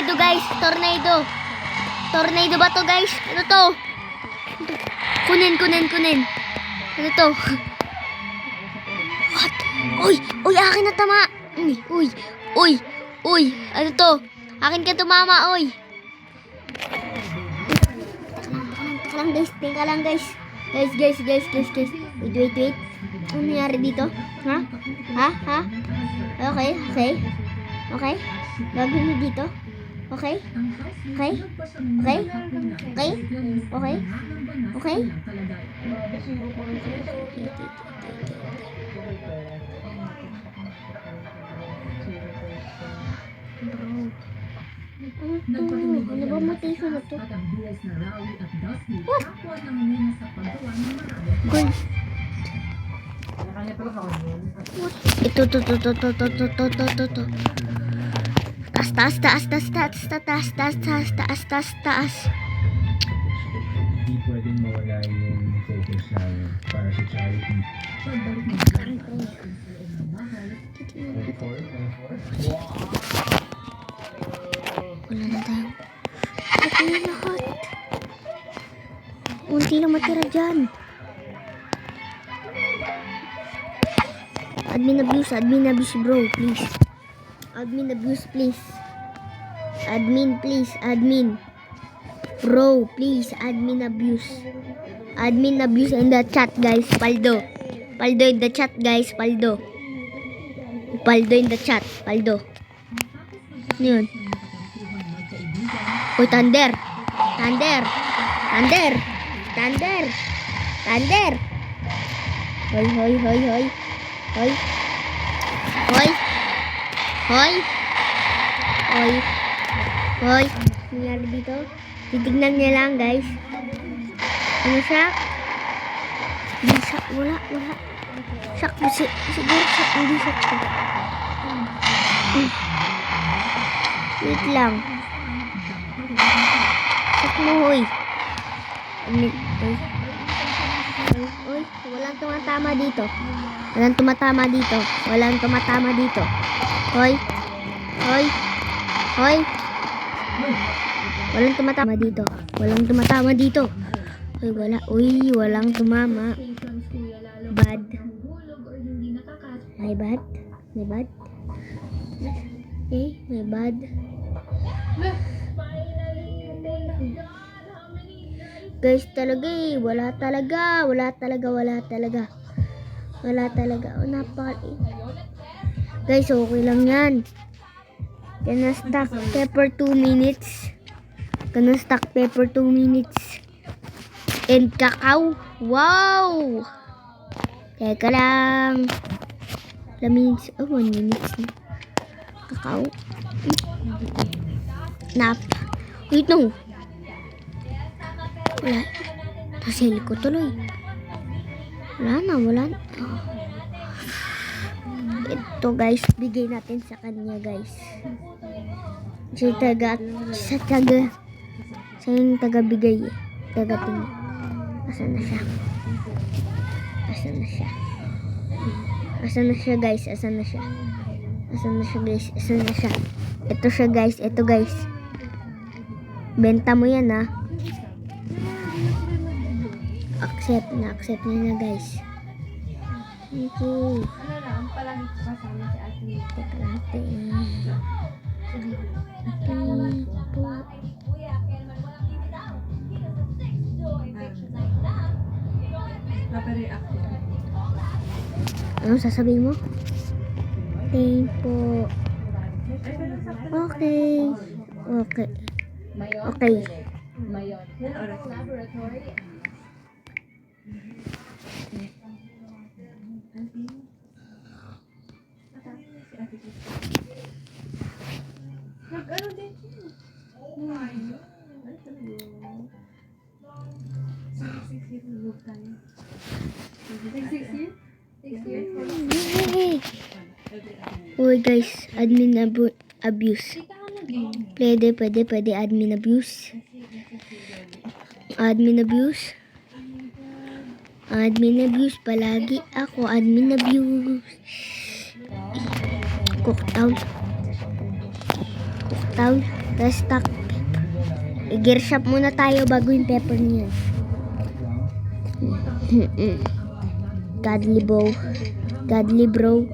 Tornado guys, tornado. Tornado ba to guys? Ano to? Kunin. Ano to? What? Uy, akin na tama. Uy, ano to? Akin ka tumama, uy. Teka lang guys. Guys. Wait. Ano nangyari dito? Ha? Okay. Gagawin mo dito? Okay. Ano ba motivation na to? What? Gold. Ito. Taas. Hindi pwedeng mawala yung focus namin para sa charity. Wala na tayo. Ito na lahat. Unti lang matira dyan. Admin abuse bro, please. Admin abuse please. Admin. Bro, please, admin abuse. Admin abuse in the chat, guys. Paldo in the chat, guys. Paldo in the chat. Paldo. Ano yun? Uy, thunder. Hoy. Nangyari dito? Titignan niya lang, guys. Ano siya? Hindi siya. Wala. Shock. Siguro shock. Hindi shock. Wait lang. Shock mo, hoy. Uy, walang tumatama dito. Walang tumatama dito. Hoy. Walang tumatama dito. Uy, walang tumama. Bad. My bad. Okay, my bad. Guys, talaga eh. Wala talaga. Guys, okay lang yan. Gonna stack pepper 2 minutes. And cacao. Wow! Teka lang. 1 minutes na. Cacao. Nap. Wait, no. Wala. Tasili ko tuloy. Wala na. Ito guys, bigay natin sa kanya guys. Siya yung taga-bigay eh. Taga-tingin. Asan na siya guys? Ito siya guys. Benta mo yan ha. Accept niya na guys. Thank you. Teka natin. Ano sasabihin mo? Tempo. Okay. Uy guys, admin abuse. Pwede admin abuse. Admin abuse palagi ako, admin abuse. Cooktown. Restock pepper. I-gear shop muna tayo bago yung pepper niyan. Godly bro. Godly bro.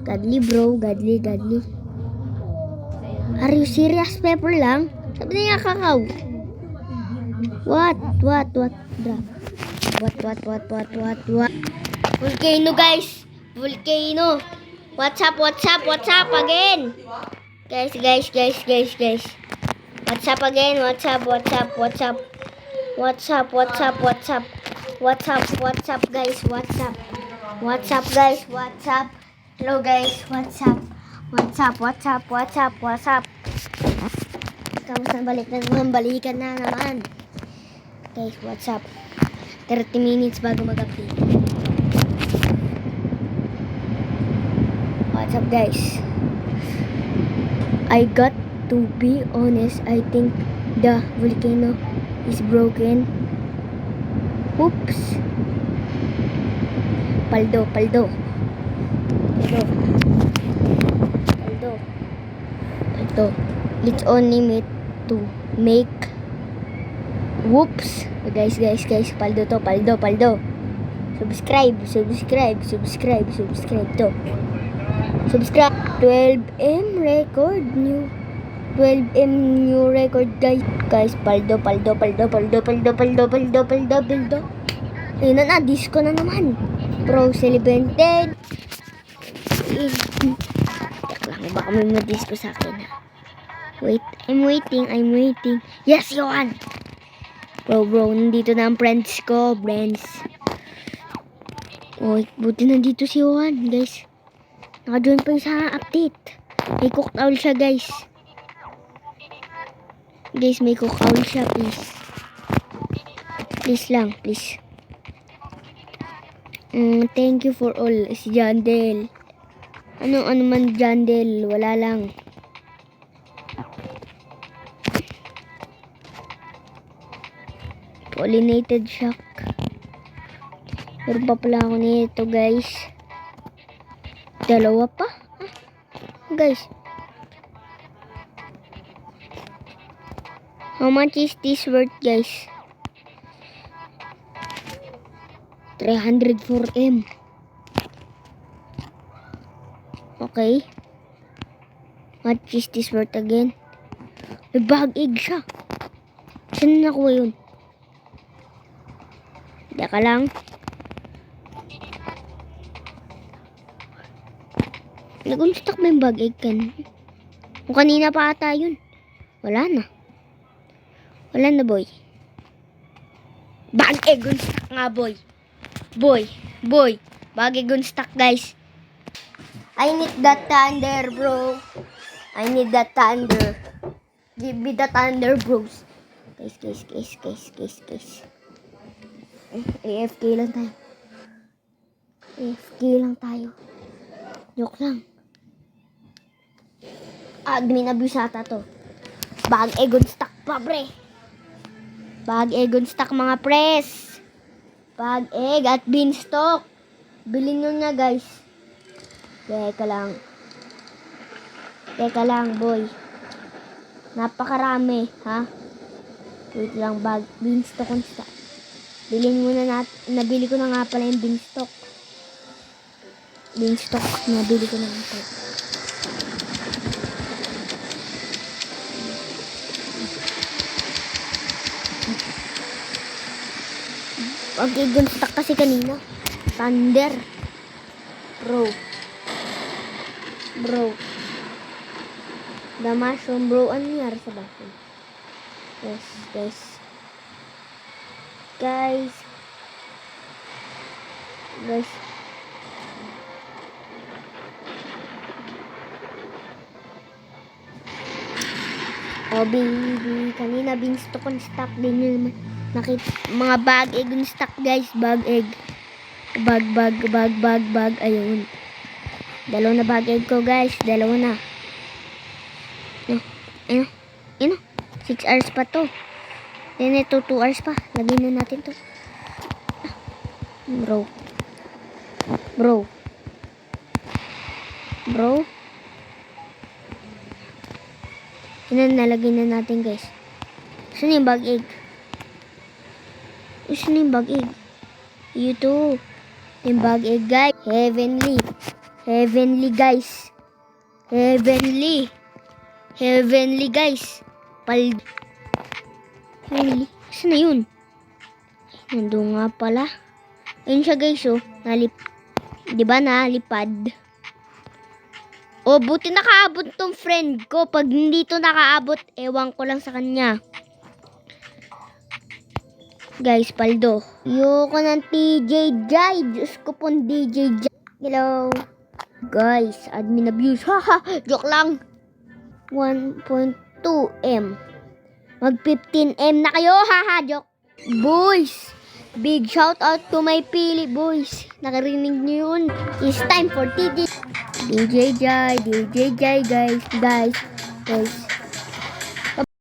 Godly bro. Godly. Are you serious? Pepper lang? Sabi niya kakao. What? Drop. What? Volcano guys. Volcano. What's up again? Guys. What's up again? What's up guys? What's up? Hello guys, what's up? Kamusta balikan na naman. Guys, what's up? 30 minutes bago mag-update. What's up guys? I got to be honest, I think the volcano is broken. Oops. Paldo. It's only made to make. Whoops. Guys. Paldo. Subscribe to. Subscribe. 12M record new. 12M new record guys. Paldo. Ayun na, disco na naman. Pro Celebrated. Tek lang, baka may disco sa akin ha. Wait, I'm waiting. Yes, Yohan! Bro, nandito na ang friends ko, Wait, buti nandito si Yohan, guys. Naka-join pa yung sa update. May cooked owl siya, guys. Guys, may cooked owl siya, please. Please. Thank you for all. Si Jandel. Ano man Jandel, wala lang. Pollinated shock. Meron pa pala ako nito, guys. Dalawa pa? Guys. How much is this worth, guys? 304M. Okay. What is this worth again? May bag egg siya. Saan nakuha yun? Teka lang. Nag-unstock ba yung bag egg kan? Kung kanina pa ata yun. Wala na, boy. Bag egg unstock nga, boy. Boy. Bag egg unstock, guys. I need that thunder, bro. Give me the thunder, bros. Guys. AFK lang tayo. Joke lang. Admin abuse ata to. Bag egg unstock pa, pre. Bag egg unstock, mga pres. Bag egg at beanstalk. Bilhin nyo na, guys. Teka lang, boy. Napakarami, ha? Wait lang, bag. Beanstalk unstock. Bilhin muna nabili ko na nga pala yung beanstalk. Nabili ko na nga pala. Pag-i-gunstock kasi kanina. Thunder. Bro. The mushroom, bro. Ano nangyari sa mushroom? Guys. Oh, baby. Kanina, beanstalk on stock din yun. Mga bag egg on stock, guys. Bag egg. Bag. Ayun. Dalawa na bag egg ko, guys. Dalawa na. Ayun. 6 hours pa to. Then ito 2 hours pa. Lagyan na natin to. Bro. Yan na, nalagay na natin guys. Saan yung bag egg? Saan yung bag egg? Ito. Yung bag egg guys. Heavenly. Heavenly guys. Heavenly. Heavenly guys. Heavenly. Saan na yun? Nandun nga pala. Ayun siya guys oh. Diba nalipad? Oh, buti nakaabot tong friend ko. Pag hindi to nakaabot, ewan ko lang sa kanya. Guys, paldo. Ayoko ng TJ Jai. Diyos ko pong DJ Jai. Hello. Guys, admin abuse. Haha, joke lang. 1.2M. Mag 15M na kayo. Haha, joke. Boys, big shout out to my pili boys. Nakarinig niyo yun. It's time for DJ Jai, guys.